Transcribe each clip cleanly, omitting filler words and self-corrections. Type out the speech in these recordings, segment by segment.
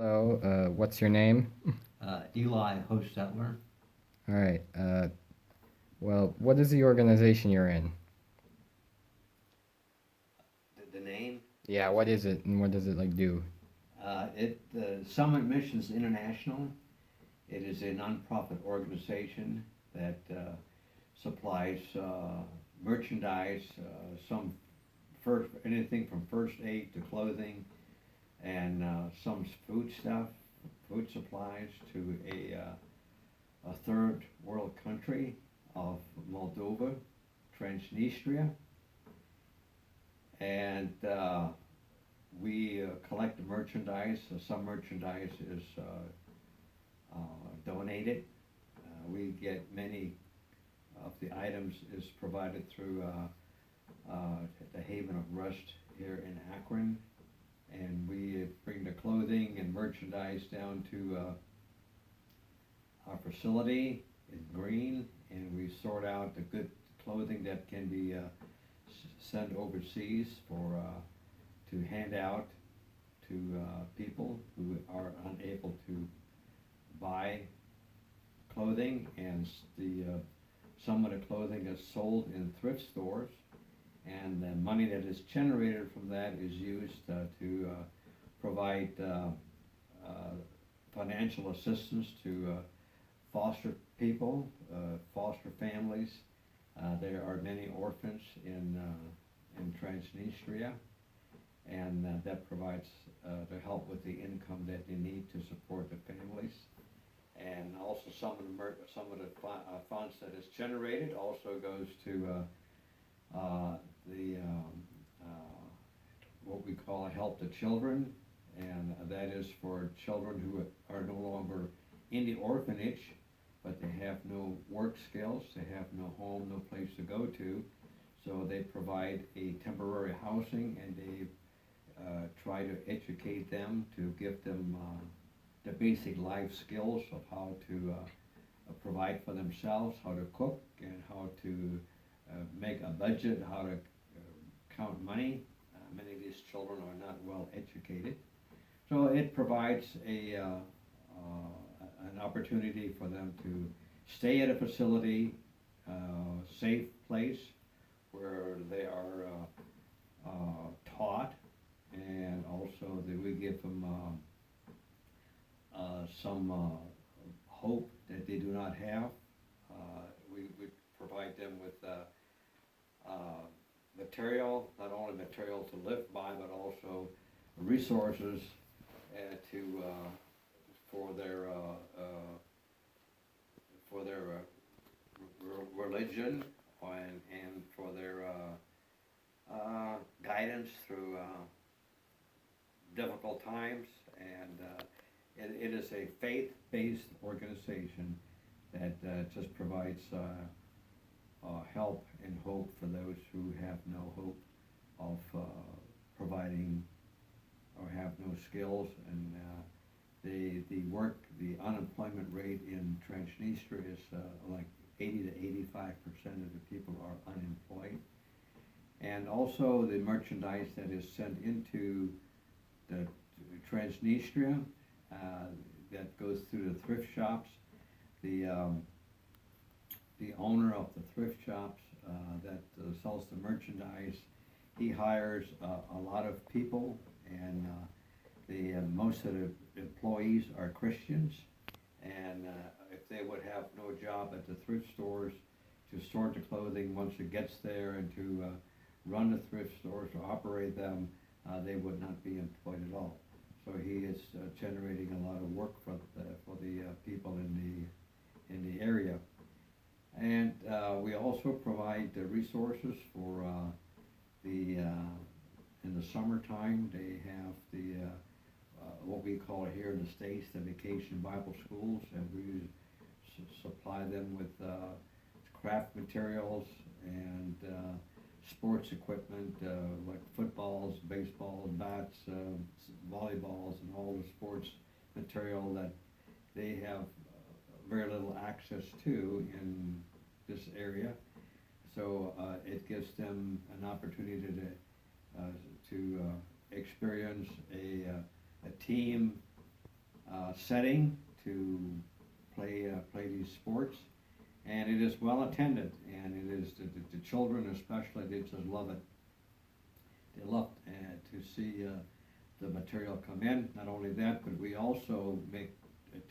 Hello, what's your name? Eli Hochstetler. All right. Well, what is the organization you're in? The name, Yeah, what is it and what does it like do? Summit Missions International. It is a nonprofit organization that supplies merchandise, some first anything from first aid to clothing, and some food stuff, food supplies to a third world country of Moldova, Transnistria, and we collect the merchandise. Some merchandise is donated. We get many of the items is provided through the Haven of Rest here in Akron, and we bring the clothing and merchandise down to our facility in Green, and we sort out the good clothing that can be sent overseas for to hand out to people who are unable to buy clothing, and some of the clothing is sold in thrift stores, and the money that is generated from that is used to provide financial assistance to foster people, foster families. There are many orphans in Transnistria, and that provides the help with the income that they need to support the families. And also some of the funds that is generated also goes to the what we call Help the Children, and that is for children who are no longer in the orphanage, but they have no work skills, they have no home, no place to go to. So they provide a temporary housing, and they try to educate them to give them the basic life skills of how to provide for themselves, how to cook, and how to make a budget, how to count money. Many of these children are not well educated. So it provides an opportunity for them to stay at a facility, safe place where they are taught, and also that we give them some hope that they do not have. We provide them with material, not only material to live by, but also resources to for their for their religion, and for their guidance through difficult times. And it is a faith-based organization that just provides help and hope for those who have no hope of providing or have no skills. And the unemployment rate in Transnistria is like 80 to 85% of the people are unemployed. And also the merchandise that is sent into the Transnistria uh, that goes through the thrift shops. The the owner of the thrift shops that sells the merchandise, he hires a lot of people, and the most of the employees are Christians, and if they would have no job at the thrift stores to sort the clothing once it gets there, and to run the thrift stores, to operate them, they would not be employed at all. So he is generating a lot of work for the people in the area. And we also provide the resources for the in the summertime. They have the what we call here in the States the vacation Bible schools, and we supply them with craft materials and sports equipment like footballs, baseballs, bats, volleyballs, and all the sports material that they have very little access to in this area. So it gives them an opportunity to experience a team setting to play these sports, and it is well attended, and it is the children especially, they just love it. They love to see the material come in. Not only that, but we also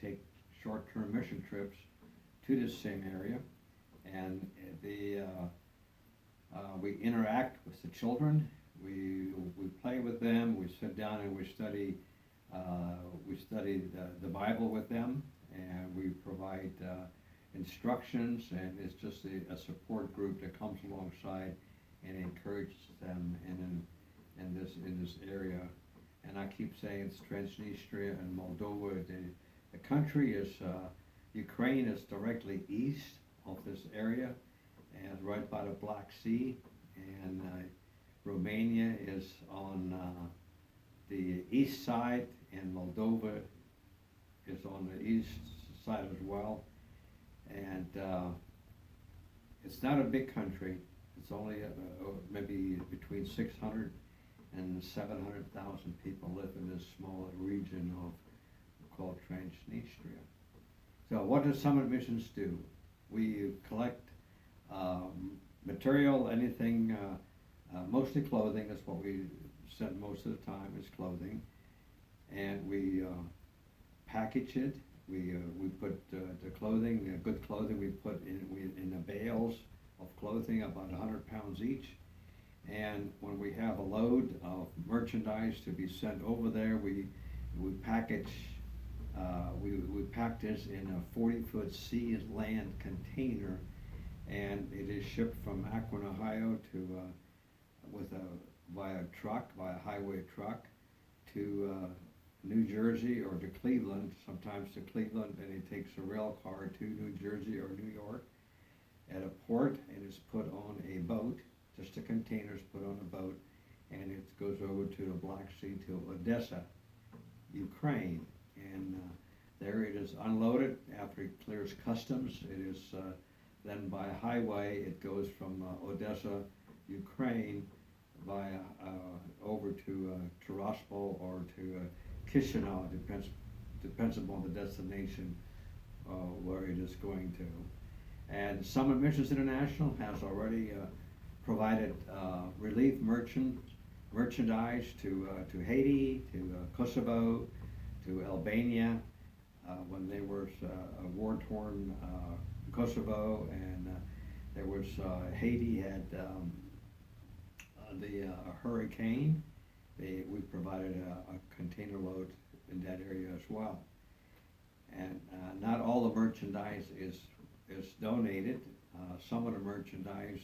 take short-term mission trips to this same area, and we interact with the children. We play with them. We sit down and we study the Bible with them, and we provide instructions, and it's just a support group that comes alongside and encourages them in this area. And I keep saying it's Transnistria and Moldova. The country is Ukraine is directly east of this area, and right by the Black Sea, and Romania is on the east side, and Moldova is on the east side as well. And it's not a big country. It's only maybe between 600 and 700,000 people live in this small region called Transnistria. So what does Summit Missions do? We collect material, anything, mostly clothing. That's what we send most of the time, is clothing. And we package it. We put the clothing, good clothing, we put in the bales of clothing, about 100 pounds each. And when we have a load of merchandise to be sent over there, we package, we pack this in a 40-foot sea and land container, and it is shipped from Akron, Ohio to via highway truck to New Jersey or to Cleveland, sometimes to Cleveland, and it takes a rail car to New Jersey or New York at a port, and it's put on a boat. Just the containers put on a boat, and it goes over to the Black Sea to Odessa, Ukraine, and there it is unloaded after it clears customs. It is then by highway, it goes from Odessa, Ukraine, via over to Tiraspol or to Chisinau. Depends upon the destination where it is going to. And Summit Missions International has already provided relief merchandise to Haiti, to Kosovo, to Albania, when they were war-torn Kosovo, and there was Haiti had the hurricane. We provided a container load in that area as well. And not all the merchandise is donated. Some of the merchandise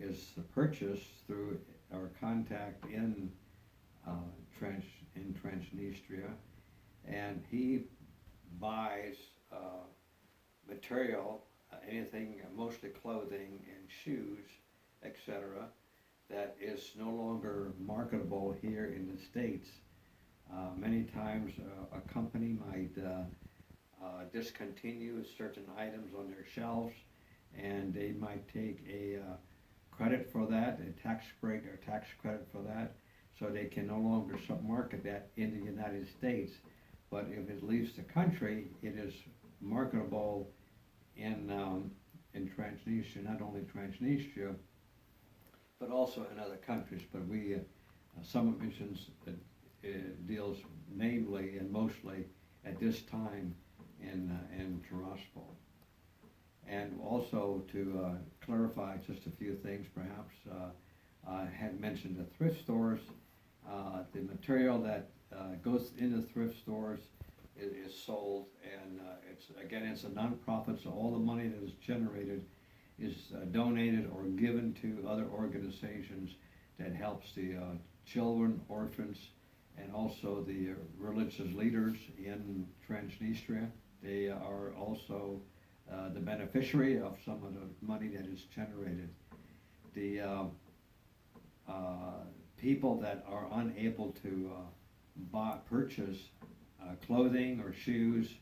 is purchased through our contact in Transnistria, and he buys material, anything, mostly clothing and shoes, etc., that is no longer marketable here in the States. Many times a company might discontinue certain items on their shelves, and they might take a credit for that, a tax break or tax credit for that, so they can no longer submarket that in the United States. But if it leaves the country, it is marketable in Transnistria, not only Transnistria, but also in other countries. But we, Summit Missions deals mainly and mostly at this time in Tiraspol. And also to clarify just a few things, perhaps, I had mentioned the thrift stores. The material that goes into thrift stores is sold, and it's a nonprofit, so all the money that is generated is donated or given to other organizations that helps the children, orphans, and also the religious leaders in Transnistria. They are also the beneficiary of some of the money that is generated. The people that are unable to purchase clothing or shoes,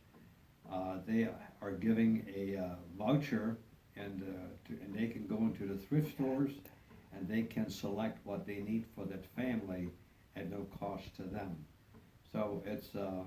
they are giving a voucher, and they can go into the thrift stores, and they can select what they need for that family at no cost to them. So it's a